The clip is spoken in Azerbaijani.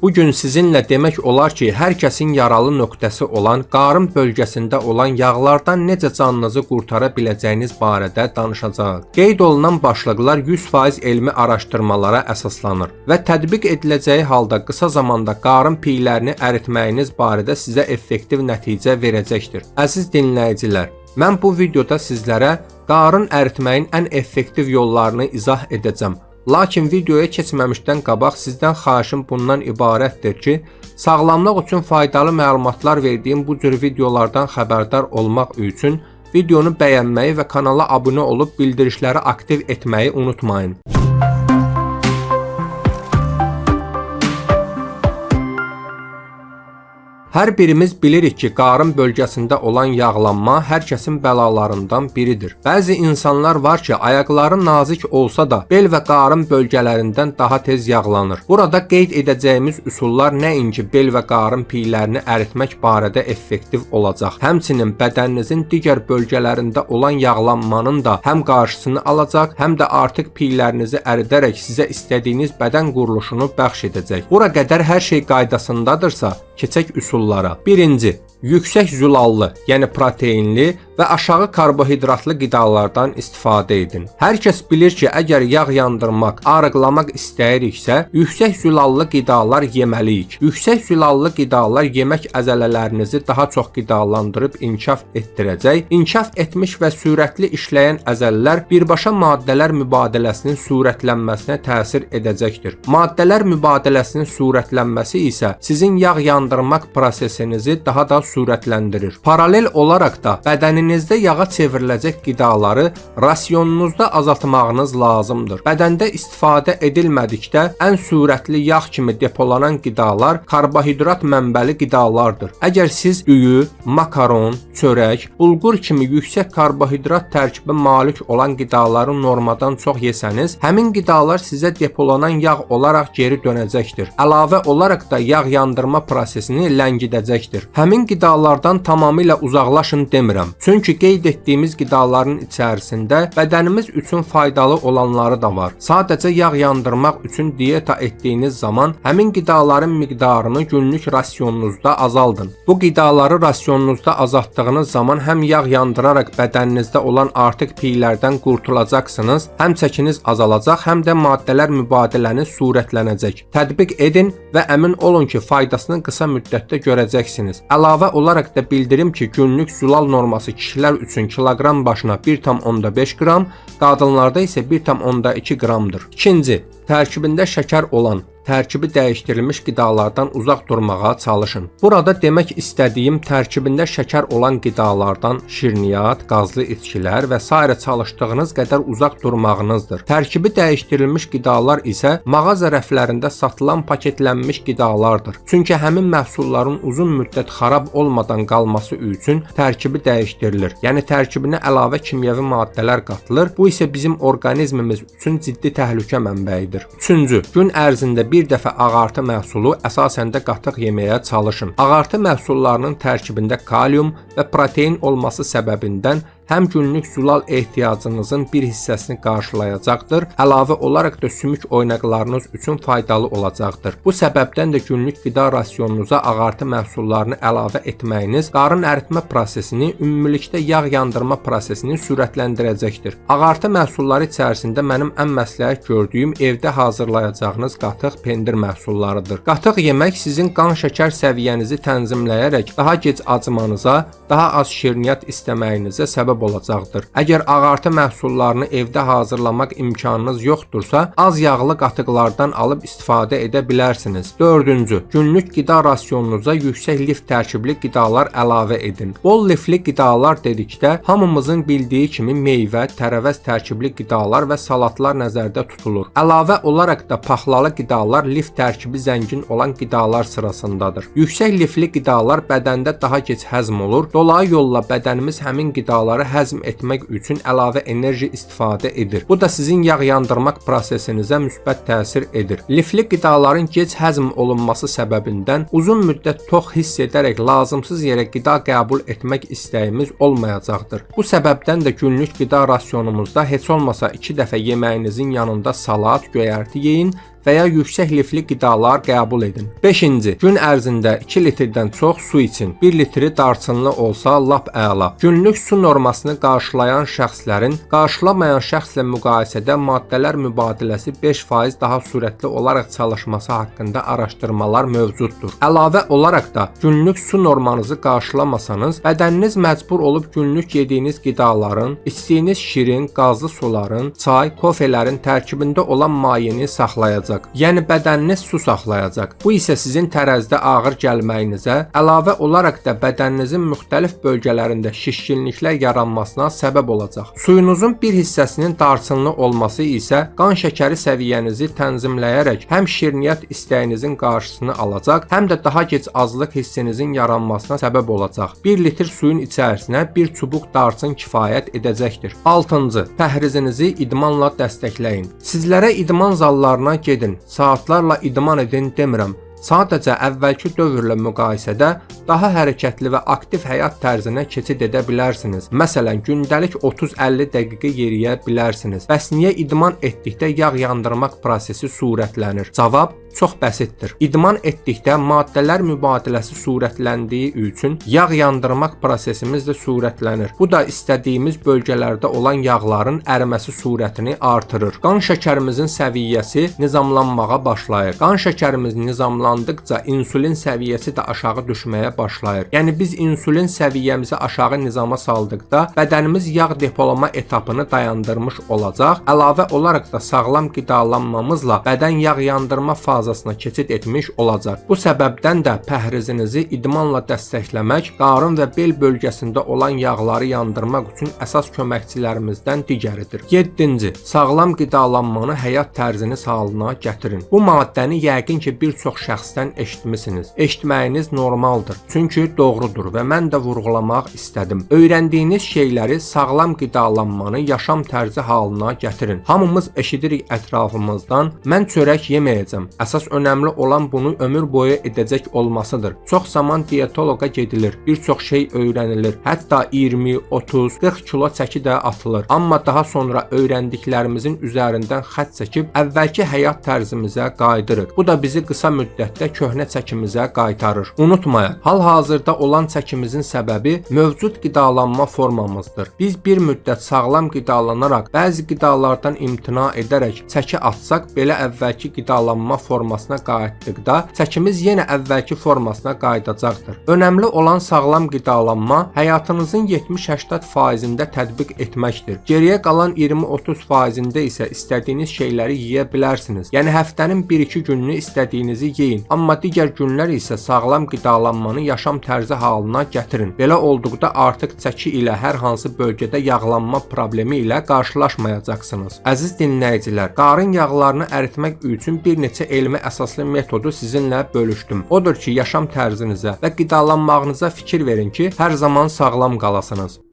Bugün sizinlə demək olar ki, hər kəsin yaralı nöqtəsi olan qarın bölgəsində olan yağlardan necə canınızı qurtara biləcəyiniz barədə danışacağıq. Qeyd olunan başlıqlar 100% elmi araşdırmalara əsaslanır və tətbiq ediləcəyi halda qısa zamanda qarın piylərini əritməyiniz barədə sizə effektiv nəticə verəcəkdir. Əziz dinləyicilər, mən bu videoda sizlərə qarın əritməyin ən effektiv yollarını izah edəcəm. Lakin videoya keçməmişdən qabaq sizdən xahişim bundan ibarətdir ki, sağlamlıq üçün faydalı məlumatlar verdiyim bu cür videolardan xəbərdar olmaq üçün videonu bəyənməyi və kanala abunə olub bildirişləri aktiv etməyi unutmayın. Hər birimiz bilirik ki, qarın bölgəsində olan yağlanma hər kəsin bəlalarından biridir. Bəzi insanlar var ki, ayaqları nazik olsa da bel və qarın bölgələrindən daha tez yağlanır. Burada qeyd edəcəyimiz üsullar nəinki bel və qarın piylərini əritmək barədə effektiv olacaq. Həmçinin bədəninizin digər bölgələrində olan yağlanmanın da həm qarşısını alacaq, həm də artıq piylərinizi əridərək sizə istədiyiniz bədən quruluşunu bəxş edəcək. Bura qədər hər şey qaydasındadırsa, keçək üsullara. Birinci, yüksək zülallı, yəni proteinli və aşağı karbohidratlı qidalardan istifadə edin. Hər kəs bilir ki, əgər yağ yandırmaq, arıqlamaq istəyiriksə, yüksək zülallı qidalar yeməliyik. Yüksək zülallı qidalar yemək əzələlərinizi daha çox qidalandırıb inkişaf etdirəcək. İnkişaf etmiş və sürətli işləyən əzələlər birbaşa maddələr mübadiləsinin sürətlənməsinə təsir edəcəkdir. Maddələr mübadiləsinin sürətlənməsi isə sizin yağ yandırmaq prosesinizi daha da sürətləndirir. Paralel olaraq da bədəninizdə yağa çevriləcək qidaları rasionunuzda azaltmağınız lazımdır. Bədəndə istifadə edilmədikdə ən sürətli yağ kimi depolanan qidalar karbohidrat mənbəli qidalardır. Əgər siz düyü, makaron, çörək, bulgur kimi yüksək karbohidrat tərkibə malik olan qidaları normadan çox yesəniz, həmin qidalar sizə depolanan yağ olaraq geri dönəcəkdir. Əlavə olaraq da yağ yandırma prosesini ləngidəcəkdir. Həmin qidalardan tamamilə uzaqlaşın demirəm. Çünki qeyd etdiyimiz qidaların içərisində bədənimiz üçün faydalı olanları da var. Sadəcə yağ yandırmaq üçün diyeta etdiyiniz zaman həmin qidaların miqdarını günlük rasionunuzda azaldın. Bu qidaları rasionunuzda azaltdığınız zaman həm yağ yandıraraq bədəninizdə olan artıq piylərdən qurtulacaqsınız, həm çəkiniz azalacaq, həm də maddələr mübadiləniz sürətlənəcək. Tətbiq edin və əmin olun ki, faydasını qısa müddətdə görəcəksiniz. Əlavə olaraq da bildirim ki, günlük zülal norması kişilər üçün kiloqram başına 1,5 qram, qadınlarda isə 1,2 qramdır. İkinci, tərkibində şəkər olan, tərkibi dəyişdirilmiş qidalardan uzaq durmağa çalışın. Burada demək istədiyim tərkibində şəkər olan qidalardan şirniyyat, qazlı içkilər və s. çalışdığınız qədər uzaq durmağınızdır. Tərkibi dəyişdirilmiş qidalar isə mağaza rəflərində satılan paketlənmiş qidalardır. Çünki həmin məhsulların uzun müddət xarab olmadan qalması üçün tərkibi dəyişdirilir. Yəni tərkibinə əlavə kimyəvi maddələr qatılır. Bu isə bizim orqanizmimiz üçün ciddi təhlükə mənbəyidir. Üçüncü, gün ərzində bir dəfə ağartı məhsulu, əsasən də qatıq yeməyə çalışın. Ağartı məhsullarının tərkibində kalium və protein olması səbəbindən həm günlük zülal ehtiyacınızın bir hissəsini qarşılayacaqdır, əlavə olaraq da sümük oynaqlarınız üçün faydalı olacaqdır. Bu səbəbdən də günlük qida rasionunuza ağartı məhsullarını əlavə etməyiniz qarın əritmə prosesini, ümumilikdə yağ yandırma prosesini sürətləndirəcəkdir. Ağartı məhsulları içərisində mənim ən məsləhət gördüyüm evdə hazırlayacağınız qatıq, pendir məhsullarıdır. Qatıq yemək sizin qan şəkər səviyyənizi tənzimləyərək daha gec acımanıza, daha az şirniyyat istəməyinizə səbəb olacaqdır. Əgər ağartı məhsullarını evdə hazırlamaq imkanınız yoxdursa, az yağlı qatıqlardan alıb istifadə edə bilərsiniz. Dördüncü, günlük qida rasionunuza yüksək lif tərkibli qidalar əlavə edin. Bol lifli qidalar dedikdə hamımızın bildiyi kimi meyvə, tərəvəz tərkibli qidalar və salatlar nəzərdə tutulur. Əlavə olaraq da paxlalı qidalar lif tərkibi zəngin olan qidalar sırasındadır. Yüksək lifli qidalar bədəndə daha gec həzm olur. Dolayı yolla bədənimiz həmin qidaları həzm etmək üçün əlavə enerji istifadə edir. Bu da sizin yağ yandırmaq prosesinizə müsbət təsir edir. Lifli qidaların gec həzm olunması səbəbindən uzun müddət tox hiss edərək lazımsız yerə qida qəbul etmək istəyimiz olmayacaqdır. Bu səbəbdən də günlük qida rasionumuzda heç olmasa 2 dəfə yeməyinizin yanında salat, göyərti yeyin və ya yüksək lifli qidalar qəbul edin. 5-ci, gün ərzində 2 litrdən çox su için. 1 litri darçınlı olsa lap əla. Günlük su normasını qarşılayan şəxslərin qarşılamayan şəxslə müqayisədə maddələr mübadiləsi 5% daha sürətli olaraq çalışması haqqında araşdırmalar mövcuddur. Əlavə olaraq da günlük su normanızı qarşılamasanız, bədəniniz məcbur olub günlük yediyiniz qidaların, içdiyiniz şirin, qazlı suların, çay, kofelerin tərkibində olan mayeni saxlayacaq. Yəni bədəniniz su saxlayacaq. Bu isə sizin tərəzidə ağır gəlməyinizə, əlavə olaraq da bədəninizin müxtəlif bölgələrində şişkinliklər yaranmasına səbəb olacaq. Suyunuzun bir hissəsinin darçınlı olması isə qan şəkəri səviyyənizi tənzimləyərək həm şirniyyat istəyinizin qarşısını alacaq, həm də daha gec aclıq hissinizin yaranmasına səbəb olacaq. 1 litr suyun içərisinə bir çubuq darçın kifayət edəcəkdir. 6-cı, pəhrizinizi idmanla dəstəkləyin. Sizlərə idman zallarına gedin, saatlarla idman edin demirəm. Sadəcə əvvəlki dövrlə müqayisədə daha hərəkətli və aktiv həyat tərzinə keçid edə bilərsiniz. Məsələn, gündəlik 30-50 dəqiqə yeriyə bilərsiniz. Bəs niyə idman etdikdə yağ yandırmaq prosesi sürətlənir? Cavab çox bəsitdir. İdman etdikdə maddələr mübadiləsi sürətləndiyi üçün yağ yandırmaq prosesimiz də sürətlənir. Bu da istədiyimiz bölgələrdə olan yağların əriməsi sürətini artırır. Qan şəkərimizin səviyyəsi nizamlanmağa başlayır. Qan şəkərimiz nizamlandıqca insulin səviyyəsi də aşağı düşməyə başlayır. Yəni biz insulin səviyyəmizi aşağı nizama saldıqda bədənimiz yağ depolama etapını dayandırmış olacaq. Əlavə olaraq da sağlam qidalanmamızla bədən yağ yandırma fazasına keçid etmiş olacaq. Bu səbəbdən də pəhrizinizi idmanla dəstəkləmək qarın və bel bölgəsində olan yağları yandırmaq üçün əsas köməkçilərimizdən digəridir. 7-ci, sağlam qidalanmanı həyat tərziniz halına gətirin. Bu maddəni yəqin ki bir çox şəxsdən eşitmisiniz. Eşitməyiniz normaldır. Çünki doğrudur və mən də vurğulamaq istədim. Öyrəndiyiniz şeyləri sağlam qidalanmanı yaşam tərzi halına gətirin. Hamımız eşidirik ətrafımızdan, mən çörək yeməyəcəm. Əsas önəmli olan bunu ömür boyu edəcək olmasıdır. Çox zaman diyetoloqa gedilir, bir çox şey öyrənilir. Hətta 20, 30, 40 kilo çəki də atılır. Amma daha sonra öyrəndiklərimizin üzərindən xətt çəkib əvvəlki həyat tərzimizə qayıdırıq. Bu da bizi qısa müddətdə köhnə çəkimizə qaytarır. Unutmayın, hal-hazırda olan çəkimizin səbəbi mövcud qidalanma formamızdır. Biz bir müddət sağlam qidalanaraq, bəzi qidalardan imtina edərək çəki atsaq, belə əvvəlki qidalanma formasına qayıtdıqda çəkimiz yenə əvvəlki formasına qayıdacaqdır. Önəmli olan sağlam qidalanma həyatınızın 70-80%-də tətbiq etməkdir. Geriyə qalan 20-30%-də isə istədiyiniz şeyləri yeyə bilərsiniz. Yəni həftənin 1-2 gününü istədiyinizi yeyin, amma digər günlər isə sağlam qidalanmanı yaşam tərzi halına gətirin. Belə olduqda artıq çəki ilə hər hansı bölgədə yağlanma problemi ilə qarşılaşmayacaqsınız. Əziz dinləyicilər, qarın yağlarını əritmək üçün bir neçə elmi əsaslı metodu sizinlə bölüşdüm. Odur ki, yaşam tərzinizə və qidalanmağınıza fikir verin ki, hər zaman sağlam qalasınız.